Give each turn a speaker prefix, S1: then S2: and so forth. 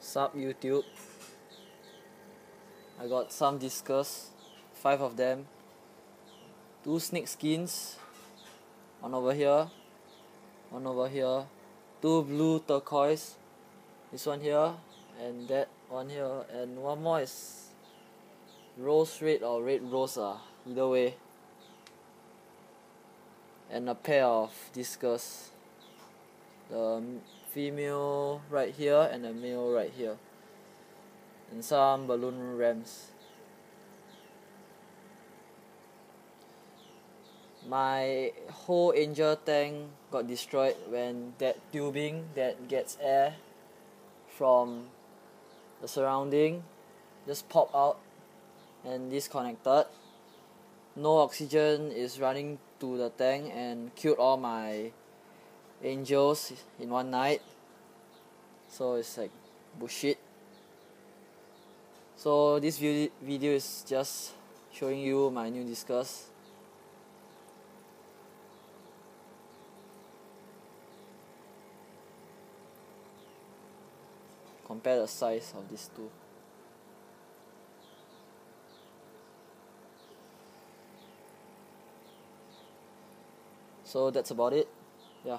S1: Sup YouTube. I got some discus, 5 of them, 2 snake skins, one over here, 2 blue turquoise, this one here, and that one here, and one more is rose red or red rose, either way, and a pair of discus, the female right here and the male right here, and some balloon rams. My whole angel tank got destroyed when that tubing that gets air from the surrounding just popped out and disconnected. No oxygen is running to the tank and killed all my angels in one night. So it's like bullshit. So this video is just showing you my new discus. Compare the size of these two. So that's about it. Yeah.